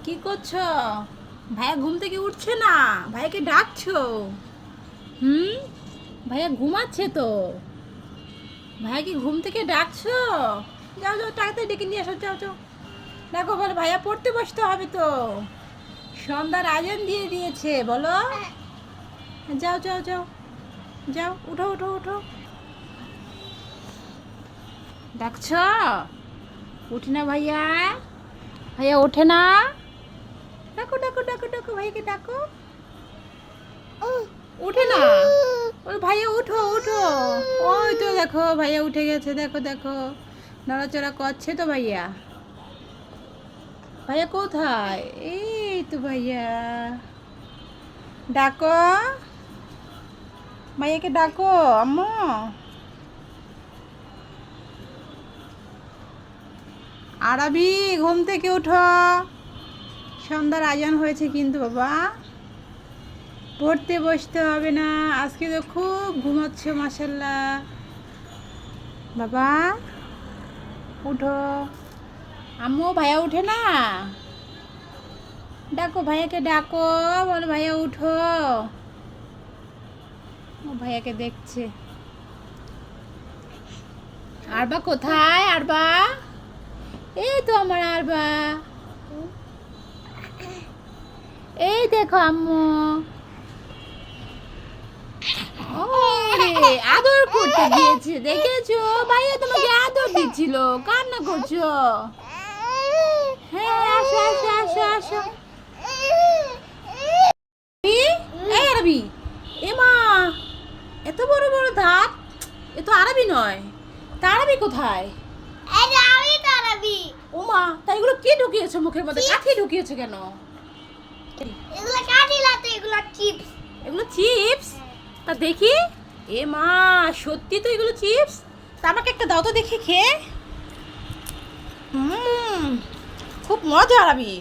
কি করছো? ভাইয়া ঘুম থেকে উঠছে না, ভাইয়াকে ডাকছো? হুম, ভাইয়া ঘুমাচ্ছে তো। ভাইয়া কি ঘুম থেকে ডাকছো? যাও যাও, তাড়াতাড়ি ডেকে নিয়ে আসো, যাও যাও। দেখো বলো, ভাইয়া পড়তে বসতে হবে তো। সন্ধ্যার আয়োজন দিয়ে দিয়েছে, বলো। যাও যাও যাও, যাও, উঠো উঠো উঠো। ডাকছো? উঠি না ভাইয়া? ভাইয়া ওঠে না? ডাকো ডাকো ডাকো ডাকো, ভাইয়াকে ডাকো। উঠে না? ওই ভাইয়া উঠো উঠো। ওই তো দেখো ভাইয়া উঠে গেছে, দেখো দেখো, নড়াচড়া করছে তো ভাইয়া। ভাইয়া কোথায়? এই তো ভাইয়া। ডাকো, ভাইয়াকে ডাকো আম্মু। আরবি, ঘুম থেকে উঠো। সন্ধ্যার আজান হয়েছে কিন্তু বাবা, পড়তে বসতে হবে না। আজকে তো খুব ঘুমাচ্ছ মাশাল্লাহ। বাবা উঠো। আম্মু ভাইয়া উঠে না? ডাকো ভাইয়াকে, ডাকো, বলো ভাইয়া উঠো। ও ভাইয়াকে দেখছে। আরবা কোথায়? আরবা, এই তো আমার আরবা। এই দেখো আম্মু। ওরে, আদর করতে গিয়েছে, দেখেছো? ভাইয়া তোমাকে আদর দিচ্ছিল, কান্না করছো? হ্যাঁ, আসো আসো আসো আসো। এই আরবি, এ মা, এত বড় বড় দাঁত! এ তো আরবি নয়। তা আরবি কোথায়? এটা আমি তো আরবি। ও মা, তাই এগুলো কি ঢুকিয়েছো মুখের মধ্যে? কাঠি ঢুকিয়েছো কেন? এগুলো কাটি লাতে, এগুলো চিপস। এগুলো চিপস? তা দেখি। এ মা, সত্যি তো এগুলো চিপস? তা আমাকে একটা দাও তো দেখি খেয়ে। হুম, খুব মজা আরবি।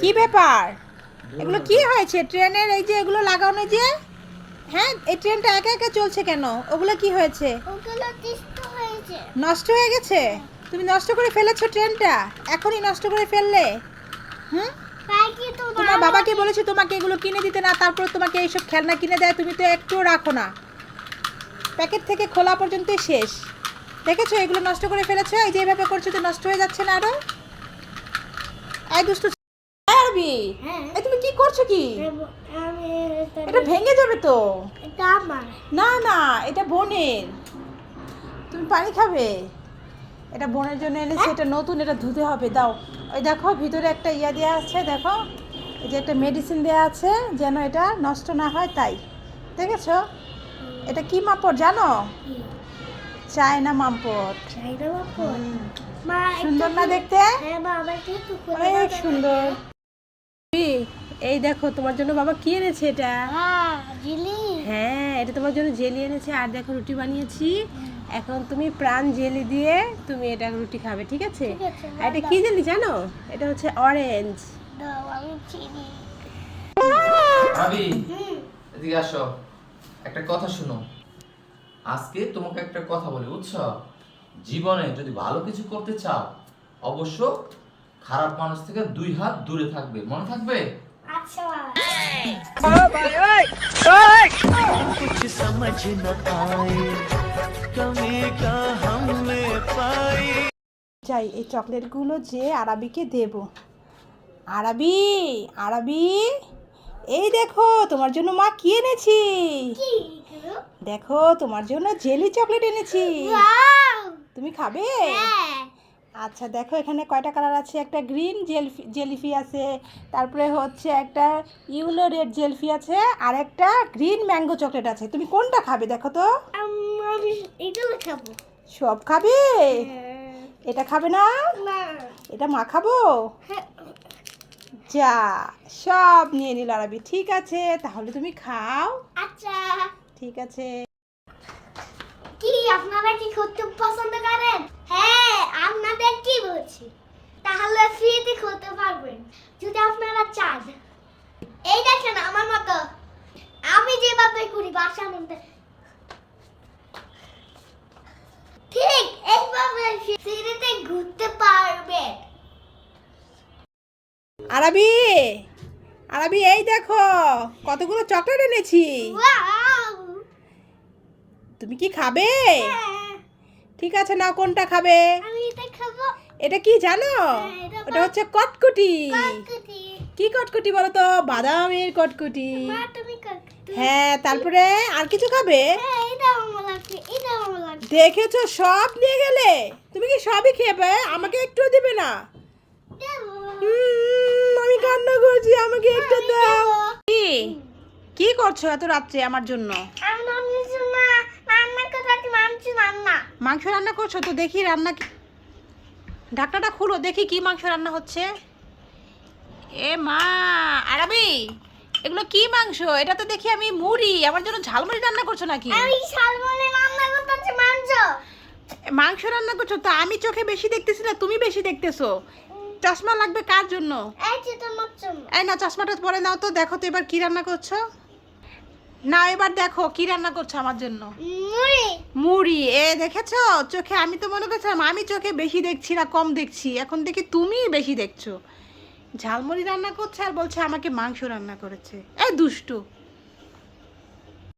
কি ব্যাপার? এগুলো কি হয়েছে? ট্রেনের এই যে এগুলো লাগানো যে, হ্যাঁ, এই ট্রেনটা একা একা চলছে কেন? ওগুলো কি হয়েছে? ওগুলো নষ্ট হয়েছে। নষ্ট হয়ে গেছে? তুমি নষ্ট করে ফেলেছো ট্রেনটা? এখনই নষ্ট করে ফেললে? হুম, তাই কি তোমার বাবাকে বলেছি তোমাকে এগুলো কিনে দিতে, না তারপর তোমাকে এইসব খেলনা কিনে দেয়, তুমি তো একটুও রাখো না। প্যাকেট থেকে খোলা পর্যন্তই শেষ। দেখেছো এগুলো নষ্ট করে ফেলেছো? এই যে এভাবে করছো তো নষ্ট হয়ে যাচ্ছে না আরো? এই দুষ্টু আরবি, হ্যাঁ। এই তুমি কি করছো কি? আমি এটা ভেঙে যাবে তো। এটা আমার। না না, এটা বোনের। তুমি পানি খাবে? এটা বোনের জন্য এনেছি, এটা নতুন, এটা ধুতে হবে, দাও। ওই দেখো ভিতরে একটা ইয়া দেওয়া আছে, দেখো এই যে একটা মেডিসিন দেওয়া আছে যেন এটা নষ্ট না হয়, তাই। দেখেছো? এটা কি মাপড় জানো? চায়না মাপড়। চাইনা বাপু। হুম, মা সুন্দর না দেখতে? হ্যাঁ মা, আমার একটু খুলে অনেক দাও। সুন্দর। এই দেখো তোমার জন্য বাবা কি এনেছে এটা। জিলি। হ্যাঁ, এটা তোমার জন্য জেলি এনেছে, আর দেখো রুটি বানিয়েছি। এখন তুমি প্রাণ জেলি দিয়ে তুমি এটা রুটি খাবে, ঠিক আছে? ঠিক আছে, আর এটা কি জেলি জানো? এটা হচ্ছে অরেঞ্জ। দাও, আমি চিনি। ভাবি, এদিকে আসো। একটা কথা শুনো। আজকে তোমাকে একটা কথা বলি, বুঝছো? জীবনে যদি ভালো কিছু করতে চাও, অবশ্য খারাপ মানুষ থেকে 2 হাত দূরে থাকবে, মনে থাকবে? আচ্ছা कुछ समझ न आए कमी का हमने पाई। যাই এই চকলেটগুলো যে আরাবিকে দেব। আরাবি, আরাবি, এই দেখো তোমার জন্য মা কি এনেছি। কি এগুলো? দেখো তোমার জন্য জেলি চকলেট এনেছি। ওয়াও! তুমি খাবে? হ্যাঁ। আচ্ছা দেখো এখানে কয়টা কালার আছে। একটা গ্রিন জেলিফি আছে, তারপরে হচ্ছে একটা ইউলো রেড জেলফি আছে, আর একটা গ্রিন ম্যাঙ্গো চকলেট আছে। তুমি কোনটা খাবে দেখো তো? আমি এগুলো খাবো। সব খাবে? এটা খাবে না? না। এটা মা খাবো? হ্যাঁ। যা, সব নিয়ে নিল আরবি। ঠিক আছে, তাহলে তুমি খাও। আচ্ছা। ঠিক আছে। কি আপনারা কি করতে পছন্দ করেন? হ্যাঁ, আপনাদের কি বলছি, তাহলে ফ্রিতে খেতে পারবেন যদি আপনারা চান। এই দেখেন আমার মতো আমি যেভাবে করি বাসার মধ্যে, ঠিক এইভাবে ফ্রিতে ঘুরতে পারবেন। আরাবি, আরাবি এই দেখো কতগুলো চকলেট এনেছি। ওয়াও! তুমি কি খাবে? হ্যাঁ, ঠিক আছে, নাও কোনটা খাবে? আমি এটা খাবো। এটা কি জানো? হ্যাঁ, এটা ওটা হচ্ছে কটকটি। কাকুতি। কি কটকটি বলো তো? বাদামের কটকটি। মা তুমি কাকুতি। হ্যাঁ, তারপরে আর কিছু খাবে? হ্যাঁ, এটা আমার লাগবে, এটা আমার লাগবে। দেখেছো সব নিয়ে গেলে? তুমি কি সবই খেবে? আমাকে একটু দিবে না? দেবো। আমি কান্না করছি, আমাকে একটু আমি দাও। দেবো। কি করছো এত রাত্রে আমার জন্য? আমি ভাবছি মা, রান্না করতে মাংস রান্না। মাংস রান্না করছো? তো দেখি রান্না কি। ঢাকনাটা খুলো দেখি কি মাংস রান্না হচ্ছে। এ মা, আরাবি এগুলো কি মাংস? এটা তো দেখি আমি মুড়ি। আমার জন্য ঝালমুড়ি রান্না করছো নাকি? আমি শালমনে রান্না করতে মাংস। মাংস রান্না করছো তো আমি চোখে বেশি দেখতেছি না, তুমি বেশি দেখতেছো। চশমা লাগবে কার জন্য? এই যে তোমার জন্য। এই না, চশমাটা পরে নাও তো, দেখো তো এবার কি রান্না করছো। না, এবার দেখো কি রান্না করছো আমার জন্য। মুড়ি। মুড়ি। দেখেছো চোখে? আমি তো মনে করছিলাম আমি চোখে বেশি দেখছি না কম দেখছি, এখন দেখি তুমি বেশি দেখছো। ঝালমুড়ি রান্না করছে আর বলছে আমাকে মাংস রান্না করেছে। দুষ্টু।